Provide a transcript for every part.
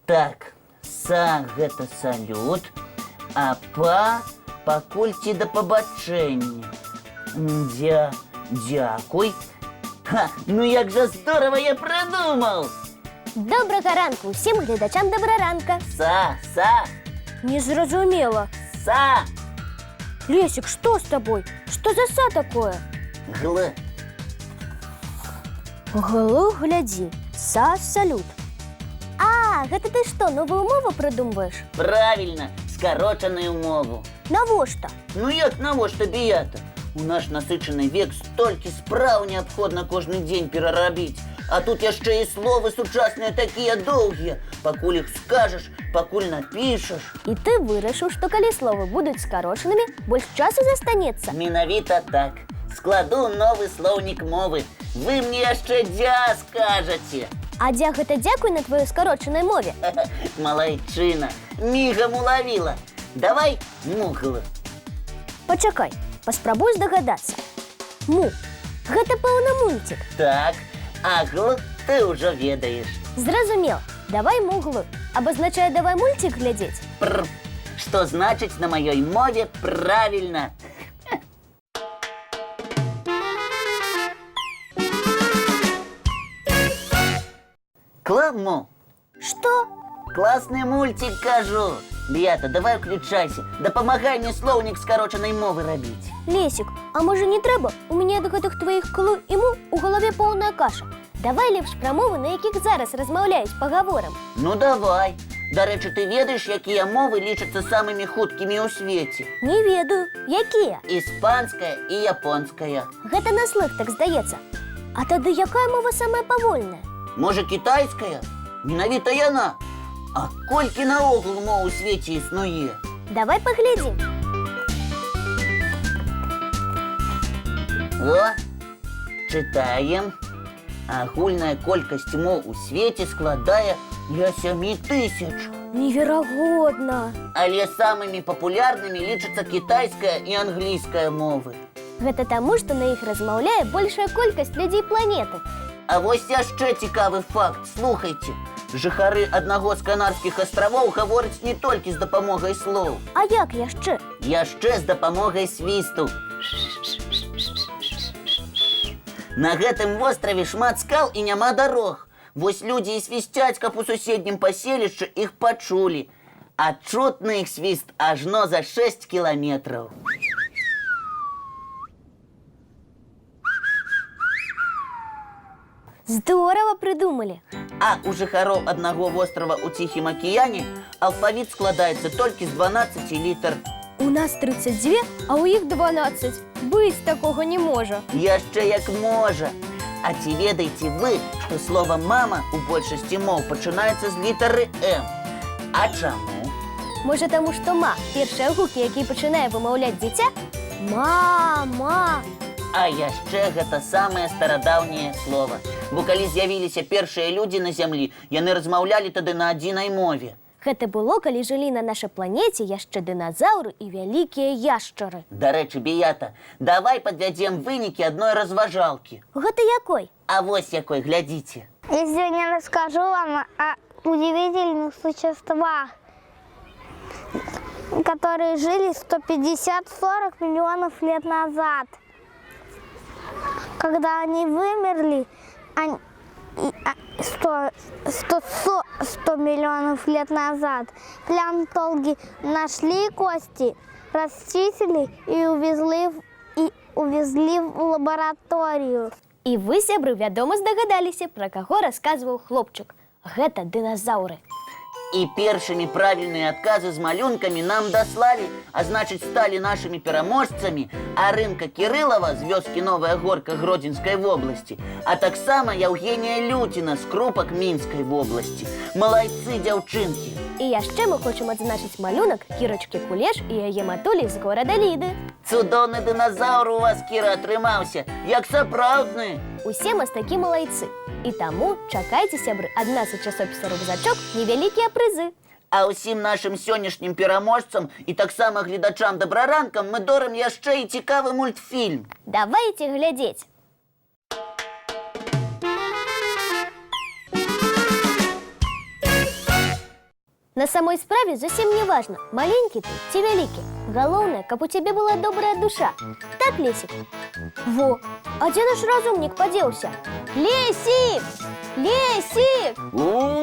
Так, са гэта салют, а па пакульці да пабачэння. Дзякуй. Ха, ну як жа здорова я придумал! Добрага ранку усім глядачам добраранка. Са. Не зразумела. Са. Лесик, что с тобой? Что за са такое? Глядзі, са салют. А, гэта ты што, новую мову придумываешь? Правильно, скороченную мову. Навошта? Ну як навошта, Беята? У наш насычаны век столькі спраў неабходна кожны дзень перарабіць. А тут яшчэ і словы сучасныя такія доўгія. Пакуль іх скажаш, пакуль напішаш. І ты вырашыў, што калі словы будуць скарочанымі, больш часу застанецца? Менавіта так. Складу новы слоўнік мовы. Вы мне яшчэ дзя скажаце. А дзя гэта дзякуй на тваёй скарочанай мове. Малайчына, мігам улавіла. Давай мугл. Пачакай, паспрабуй здагадацца. Му, гэта пэўна мульцік. Так, а гл ты ўжо ведаеш. Зразумела. Давай муглу. Абазначае давай мульцік глядзець. Што значыць на маёй мове правільна? Кламу. Што? Классный мультик, кажу. Беята, давай включайся. Дапамагай мне слоўнік скарочанай мовы рабіць. Лесик, а можа не трэба? У мяне ад гэтых тваіх клу і му у галаве поўная каша. Давай лепш пра мовы, на якіх зараз размаўляюць пагаворам. Ну давай. Дарэчы, ты ведаеш, якія мовы лічацца самымі хуткімі ў свеце? Не ведаю. Якія? Іспанская і японская. Гэта на слых так здаецца. А тады якая мова самая павольная? Можа, кітайская? Менавіта яна. А колькі наогул моў у свеце існуе? Давай паглядзім. О, чытаем. Агульная колькасць моў у свеце складае ля 7000. Неверагодна. Але самымі папулярнымі лічацца кітайская і англійская мовы. Гэта таму, што на іх размаўляе большая колькасць людзей планеты. А вось яшчэ цікавы факт, слухайце. Жыхары аднаго з Канарскіх астравоў гавораць не толькі з дапамогай слоў. А як яшчэ? Яшчэ з дапамогай свісту. На гэтым востраве шмат скал і няма дарог. Вось людзі і свісцяць, каб у суседнім паселішчы іх пачулі. А чутны іх свіст ажно за 6 кіламетраў. Здорава придумалі. А у жыхароў аднаго вострава ў Ціхім акіяне алфавіт складаецца толькі з 12 літар. У нас 32, а у іх 12. Быць такога не можа. Яшчэ як можа. А ці ведаеце вы, што слова «мама» у большасці моў пачынаецца з літары «М»? А чаму? Можа, таму што ма першыя гукі, які пачынае вымаўляць дзіця? Мама. А яшчэ гэта самае старадаўняе слова. Бо калі з'явіліся першыя людзі на зямлі, яны размаўлялі тады на адзінай мове. Гэта было, калі жылі на нашай планеце яшчэ дыназаўры і вялікія яшчары. Дарэчы, Беята, давай падвядзем вынікі адной разважалкі. Гэта якой? А вось якой, глядзіце. Я сегодня расскажу вам о удивительных существах, которые жили 150-40 миллионов лет назад. Когда они вымерли, 100 миллионов лет назад, палеонтологи нашли кости, расчистили и увезли в лабораторию. І вы, сябры, вядома здагадаліся, пра каго расказваў хлопчык. Гэта дыназаўры. І першымі правільныя адказы з малюнкамі нам даслалі, а значыць, сталі нашымі пераможцамі Арынка Кірылава з вёскі Новая Горка Гродзенскай вобласці, а таксама Яўгенія Люціна з Крупак Мінскай вобласці. Малайцы, дзяўчынкі! І яшчэ мы хочам адзначыць малюнак Кірачкі Кулеш і яе матулі з горада Ліды. Цудоўны дыназаўр у вас, Кіра, атрымаўся, як сапраўдны! Усе мастакі малайцы. І таму чакайце, сябры, ад нас у часопіса «Рюкзачок» невялікія прызы. А ўсім нашым сённяшнім пераможцам і таксама гледачам добраранкам мы дорым яшчэ і цікавы мультфільм. Давайце глядзець. На самой справе зовсім не важно, маленький ты ці вялікі. Галоўнае, каб у цябе была добрая душа. Так, Лесик? Во, а дзе наш разумнік падзеўся? Лесик! Лесик! Во,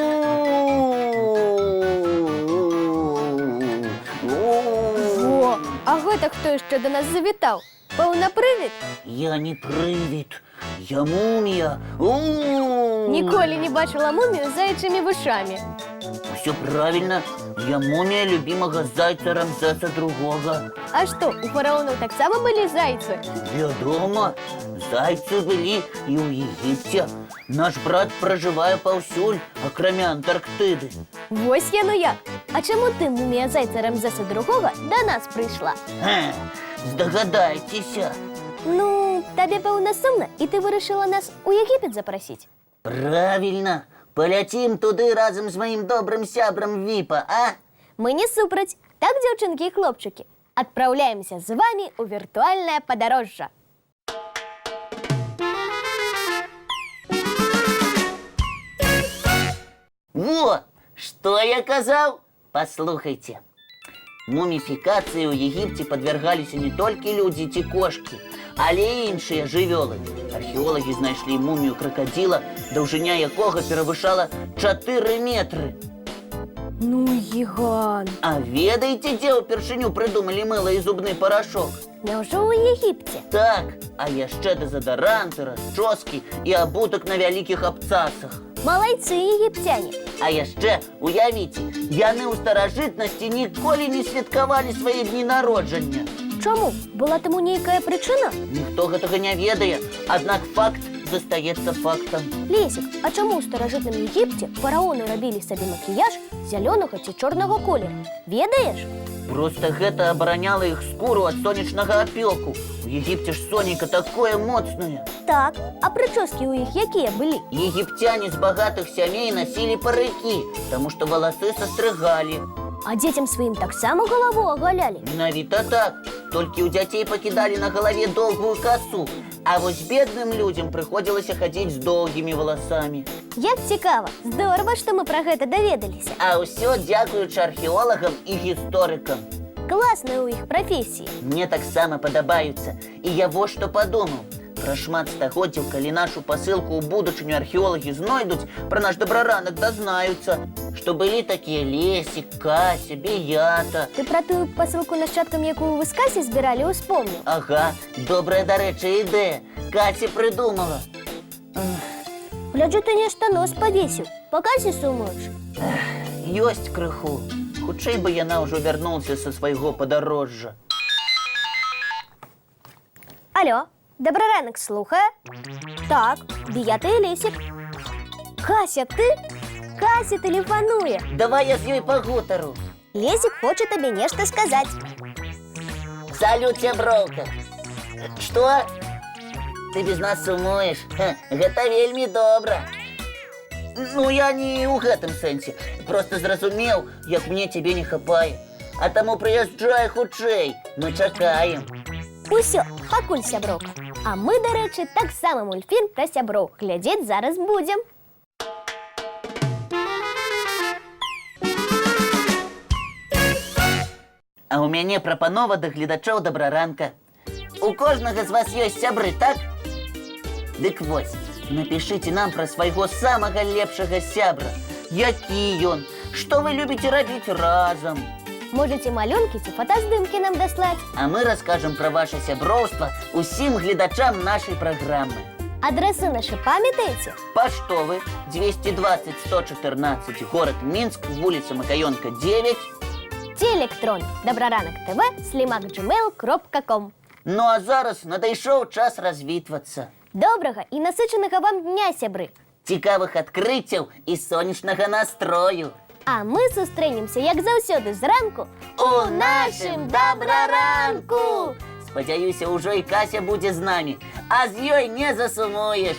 а гэта хто яшчэ до нас завітаў? Пэўна, прывід? Я не прывід, я мумія. Ніколі не бачыла мумію з заячымі вушамі. Все правильно, я мумія любимого зайца Рамзеса II. А што, у фараонаў таксама былі зайцы? Вядома, зайцы былі і ў Егіпце. Наш брат пражывае паўсюль, акрамя Антарктыды. Вось яно як. А чаму ты, мумія зайца Рамзеса II, до нас прыйшла? Здагадайцеся. Ну, табе, пэўна, сумна, і ты вырашыла нас у Егіпет запрасіць? Правильно. Поляцім туды разам з маім добрым сябрам Віпа, а? Мы не супраць. Так, дзяўчынкі і хлопчыкі, адпраўляемся з вамі ў віртуальнае падарожжа. Во, что я казаў? Послухайте. Муміфікацыі ў Егіпце падвяргаліся не толькі людзі ці кошкі, але і іншыя жывёлы. Археолагі знайшлі мумію кракадзіла, даўжыня якога перавышала 4 метры. Ну, гігант. А ведаеце, дзе ўпершыню прыдумалі мыла і зубны парашок? Няўжо ў Егіпце? Так, а яшчэ дэзадаранты, расчоскі і абутак на вялікіх абцасах. Малайцы егіпцяне. А яшчэ, уявіце, яны ў старажытнасці ніколі не святкавалі свае дні народжання. Чаму? Была таму нейкая прычына? Ніхто гэтага не ведае, аднак факт застаецца фактам. Лесик, а чаму ў старажытным Егіпце фараоны рабілі сабе макіяж зялёнага ці чорнага колеру? Ведаеш? Проста гэта абараняла іх скуру ад сонечнага апёку. У Егіпце ж сонейка такое моцнае. Так, а прычоскі ў іх якія былі? Егіпцяне з багатых сямей насілі парыкі, таму што валасы састрыгалі. А дзецям сваім таксама галаву агалялі? Менавіта так, толькі ў дзяцей пакідалі на галаве доўгую касу, а вось бедным людзям прыходзілася хадзіць з доўгімі валасамі. Як цікава, здорава, што мы пра гэта даведаліся. А ўсё дзякуючы археолагам і гісторыкам. Класныя ў іх прафесіі. Мне таксама падабаюцца. І я вось што падумаў. Пра шмат стагоддзяў, калі нашу пасылку ў будучыню археолагі знойдуць, пра наш дабраранак дазнаюцца, што былі такія Лесік, Кася, Беята. Ты пра тую пасылку нашчадкам, якую вы з Касі збіралі, успомніў? Ага, добрая, дарэчы, ідэя. Кася прыдумала. Гляджу, ты нешта нос павесіў. Па Касі сумуеш? Ёсць крыху. Хутчэй бы яна ўжо вярнулася са свайго падарожжа. Алло, дабраранак слухае? Так, Беята і Лесік. Кася, ты? Кася тэлефануе. Давай я з ёй пагутару. Лесік хоча табе нешта сказаць. Салют, сяброўка. Што? Ты без нас сумуеш? Гэта вельмі добра. Ну, я не ў гэтым сэнсе. Проста зразумеў, як мне цябе не хапае. А таму прыязджай хутчэй. Мы чакаем. Усё, пакуль, сяброўка. А мы, дарэчы, таксама мультфільм пра сяброў глядзець зараз будзем. А ў мяне прапанова да гледачоў дабраранка. У кожнага з вас ёсць сябры, так? Дык вось, напішыце нам пра свайго самага лепшага сябра. Які ён? Што вы любіце рабіць разам? Можаце малюнкі ці фотаздымкі нам даслаць. А мы раскажам пра ваша сяброўства усім гледачам нашай праграмы. Адрэсы нашы памятаеце? Паштовы 220 114, горад Мінск, вуліца Макаёнка, 9. Ці электрон dabraranok.tv@gmail.com. Ну а зараз надышоў час развітвацца. Добрага і насычанага вам дня, сябры. Цікавых адкрыццяў і сонечнага настрою. А мы сустрэнемся, як заўсёды, зранку У нашым дабраранку! Спадзяюся, ўжо і Кася будзе з намі, а з ёй не засумуеш.